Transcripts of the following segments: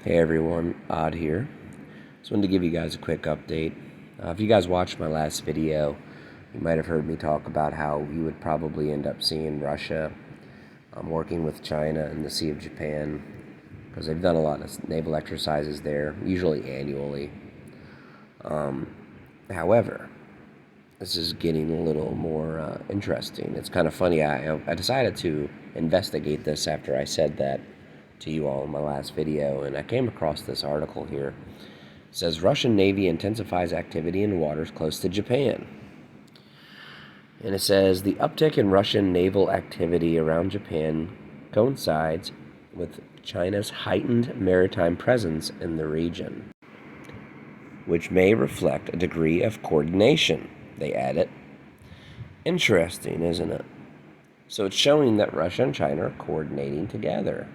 Hey everyone, Odd here. Just wanted to give you guys a quick update. If you guys watched my last video, you might have heard me talk about how we would probably end up seeing Russia working with China in the Sea of Japan because they've done a lot of naval exercises there, usually annually. However, this is getting a little more interesting. It's kind of funny. I decided to investigate this after I said that to you all in my last video, and I came across this article here. It says Russian Navy intensifies activity in waters close to Japan. And it says the uptick in Russian naval activity around Japan coincides with China's heightened maritime presence in the region, which may reflect a degree of coordination, they added. Interesting, isn't it? So it's showing that Russia and China are coordinating together.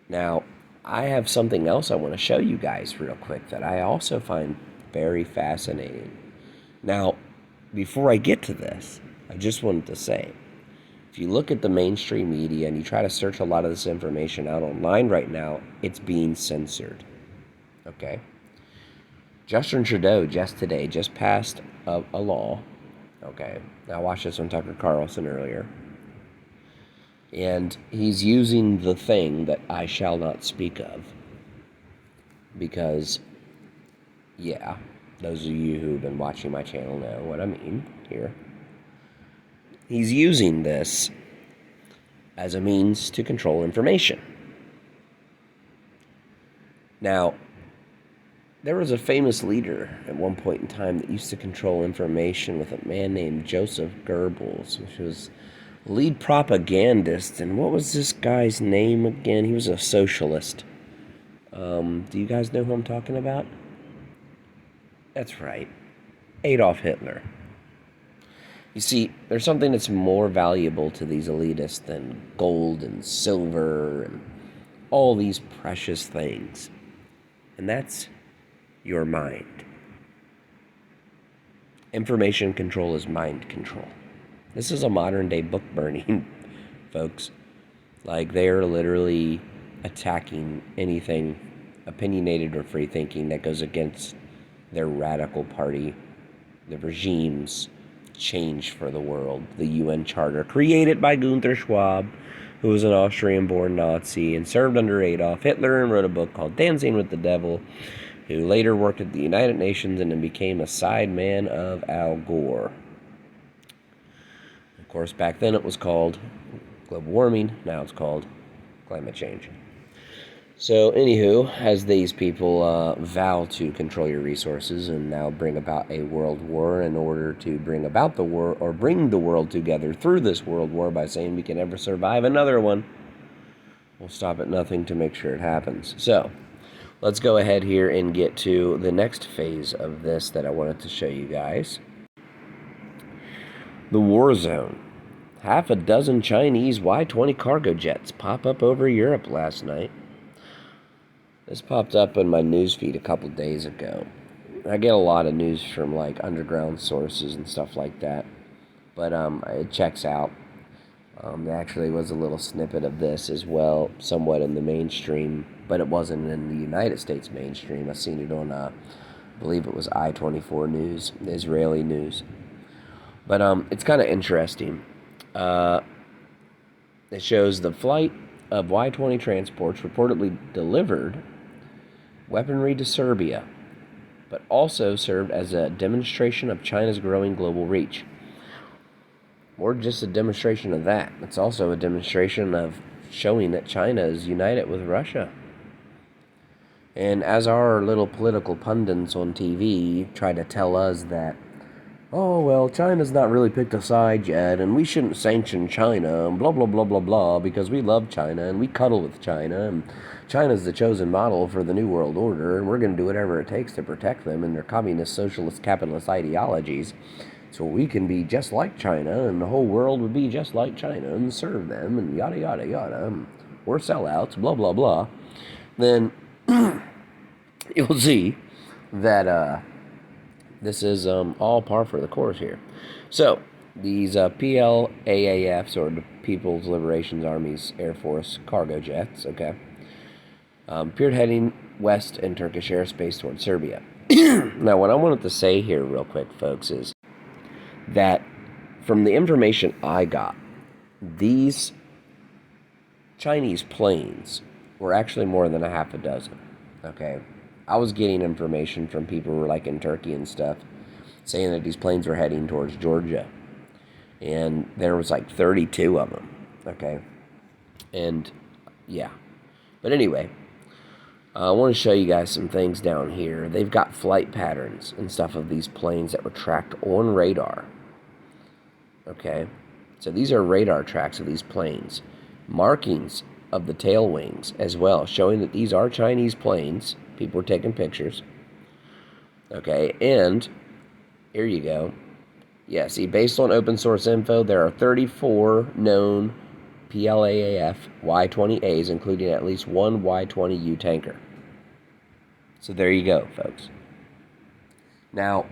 Now, I have something else I want to show you guys real quick that I also find very fascinating. Now, before I get to this, I just wanted to say, if you look at the mainstream media and you try to search a lot of this information out online right now, it's being censored. Okay? Justin Trudeau just today passed a law. Okay, I watched this on Tucker Carlson earlier. And he's using the thing that I shall not speak of. Because, yeah, those of you who've been watching my channel know what I mean here. He's using this as a means to control information. Now, there was a famous leader at one point in time that used to control information with a man named Joseph Goebbels, which was lead propagandist. And what was this guy's name again? He was a socialist. Do you guys know who I'm talking about? That's right, Adolf Hitler. You see, there's something that's more valuable to these elitists than gold and silver and all these precious things. And that's your mind. Information control is mind control. This is a modern day book burning, folks. Like, they're literally attacking anything opinionated or free thinking that goes against their radical party, the regime's change for the world, the UN Charter, created by Gunther Schwab, who was an Austrian-born Nazi and served under Adolf Hitler and wrote a book called Dancing with the Devil, who later worked at the United Nations and then became a sideman of Al Gore. Of course, back then it was called global warming. Now it's called climate change. So, anywho, as these people vow to control your resources and now bring about a world war in order to bring about the war, or bring the world together through this world war by saying we can never survive another one, we'll stop at nothing to make sure it happens. So, let's go ahead here and get to the next phase of this that I wanted to show you guys. The war zone. Half a dozen Chinese Y-20 cargo jets pop up over Europe last night. This popped up in my newsfeed a couple days ago. I get a lot of news from like underground sources and stuff like that, but it checks out. There actually was a little snippet of this as well, somewhat in the mainstream, but it wasn't in the United States mainstream. I seen it on, I believe it was I-24 News, Israeli news. But it's kind of interesting. It shows the flight of Y-20 transports reportedly delivered weaponry to Serbia, but also served as a demonstration of China's growing global reach. Or just a demonstration of that. It's also a demonstration of showing that China is united with Russia. And as our little political pundits on TV try to tell us that, oh, well, China's not really picked a side yet, and we shouldn't sanction China, and blah, blah, blah, blah, blah, because we love China, and we cuddle with China, and China's the chosen model for the New World Order, and we're going to do whatever it takes to protect them and their communist, socialist, capitalist ideologies, so we can be just like China, and the whole world would be just like China, and serve them, and yada, yada, yada, and we're sellouts, blah, blah, blah, then you'll see that, this is all par for the course here. So, these PLAAFs, or the People's Liberation Army's Air Force cargo jets, okay, Appeared heading west in Turkish airspace towards Serbia. Now, what I wanted to say here, real quick, folks, is that from the information I got, these Chinese planes were actually more than a half a dozen. Okay, I was getting information from people who were like in Turkey and stuff, saying that these planes were heading towards Georgia, and there was like 32 of them. Okay, and yeah, but anyway, I want to show you guys some things down here. They've got flight patterns and stuff of these planes that were tracked on radar. Okay, so these are radar tracks of these planes. Markings of the tail wings as well, showing that these are Chinese planes. People were taking pictures. Okay, and here you go. Yeah, see, based on open source info, there are 34 known PLAAF Y-20As, including at least one Y-20U tanker. So there you go, folks. Now,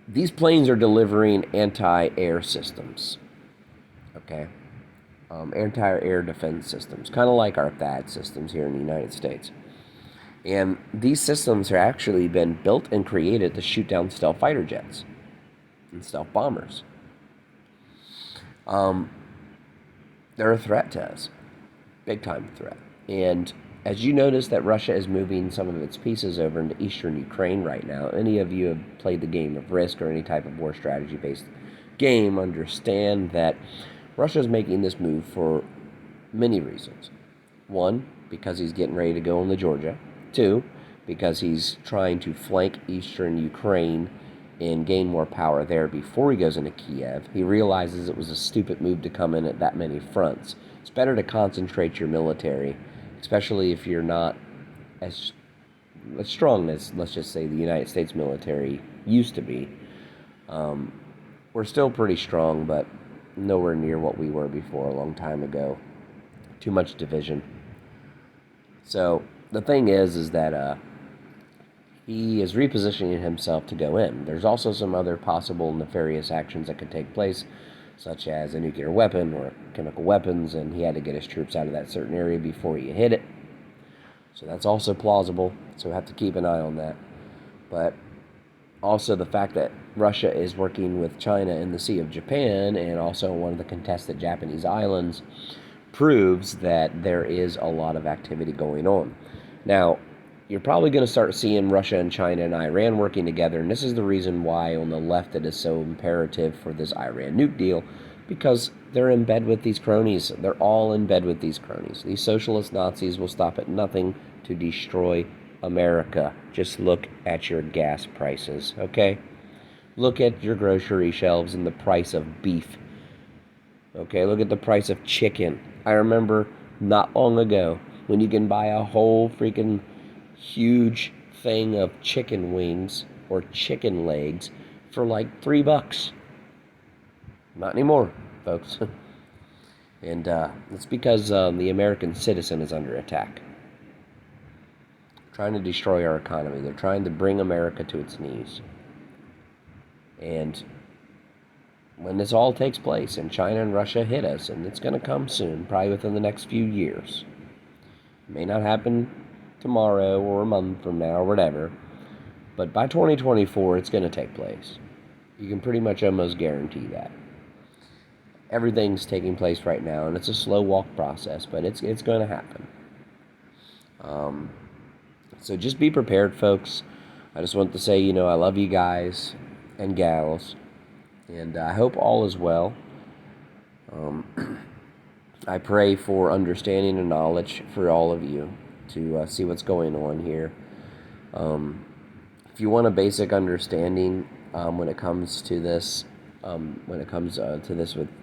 these planes are delivering anti-air systems. Okay? Anti-air defense systems, kind of like our THAAD systems here in the United States. And these systems have actually been built and created to shoot down stealth fighter jets and stealth bombers. They're a threat to us, big time threat. And as you notice that Russia is moving some of its pieces over into eastern Ukraine right now, any of you have played the game of Risk or any type of war strategy based game understand that Russia is making this move for many reasons. One, because he's getting ready to go into Georgia. Two, because he's trying to flank eastern Ukraine and gain more power there before he goes into Kiev. He realizes it was a stupid move to come in at that many fronts. It's better to concentrate your military, especially if you're not as strong as, let's just say, the United States military used to be. We're still pretty strong, but nowhere near what we were before a long time ago. Too much division. So the thing is that he is repositioning himself to go in. There's also some other possible nefarious actions that could take place, such as a nuclear weapon or chemical weapons, and he had to get his troops out of that certain area before he hit it. So that's also plausible, so we have to keep an eye on that. But also the fact that Russia is working with China in the Sea of Japan and also one of the contested Japanese islands proves that there is a lot of activity going on. Now, you're probably going to start seeing Russia and China and Iran working together, and this is the reason why on the left it is so imperative for this Iran nuke deal, because they're in bed with these cronies. They're all in bed with these cronies. These socialist Nazis will stop at nothing to destroy America. Just look at your gas prices, okay? Look at your grocery shelves and the price of beef. Okay, look at the price of chicken. I remember not long ago when you can buy a whole freaking huge thing of chicken wings or chicken legs for like $3. Not anymore, folks. And it's because the American citizen is under attack. Trying to destroy our economy. They're trying to bring America to its knees. And when this all takes place and China and Russia hit us, and it's going to come soon, probably within the next few years. It may not happen tomorrow or a month from now or whatever, but by 2024 it's going to take place. You can pretty much almost guarantee that. Everything's taking place right now, and it's a slow walk process, but it's going to happen. So just be prepared, folks. I just want to say, I love you guys and gals, and I hope all is well. I pray for understanding and knowledge for all of you to see what's going on here. If you want a basic understanding when it comes to this,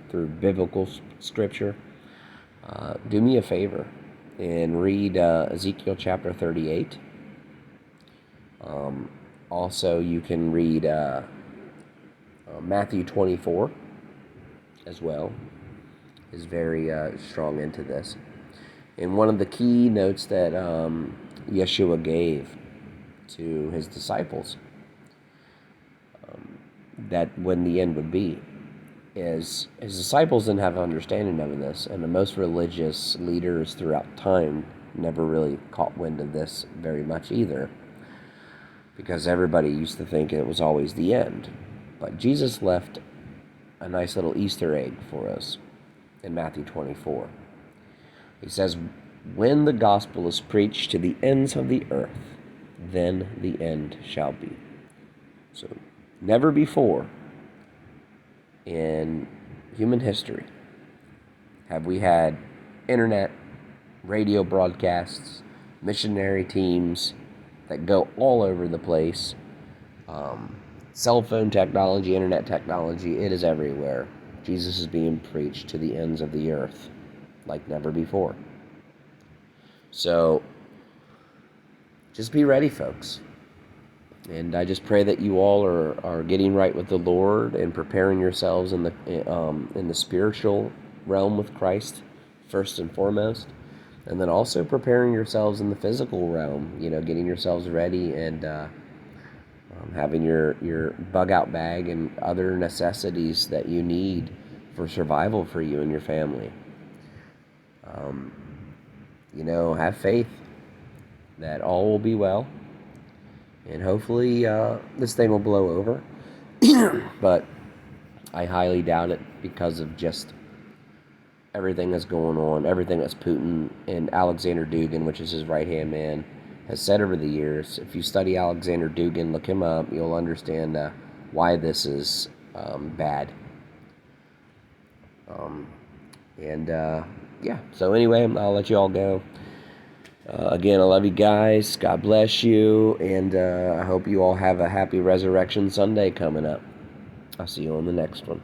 through biblical scripture, do me a favor and read Ezekiel chapter 38. Also, you can read Matthew 24 as well. Is very strong into this. And one of the key notes that Yeshua gave to his disciples, that when the end would be, is his disciples didn't have an understanding of this, and the most religious leaders throughout time never really caught wind of this very much either, because everybody used to think it was always the end. But Jesus left a nice little Easter egg for us in Matthew 24. He says, when the gospel is preached to the ends of the earth, then the end shall be. So, never before in human history have we had internet, radio broadcasts, missionary teams that go all over the place. Cell phone technology, internet technology, it is everywhere. Jesus is being preached to the ends of the earth like never before. So, just be ready, folks. And I just pray that you all are getting right with the Lord and preparing yourselves in the spiritual realm with Christ, first and foremost. And then also preparing yourselves in the physical realm, getting yourselves ready and having your bug out bag and other necessities that you need for survival for you and your family. Have faith that all will be well, and hopefully this thing will blow over. But I highly doubt it because of just everything that's going on, everything that's Putin and Alexander Dugin, which is his right-hand man, has said over the years. If you study Alexander Dugin, look him up, you'll understand why this is bad. So anyway, I'll let you all go. Again, I love you guys. God bless you, and I hope you all have a happy Resurrection Sunday coming up. I'll see you on the next one.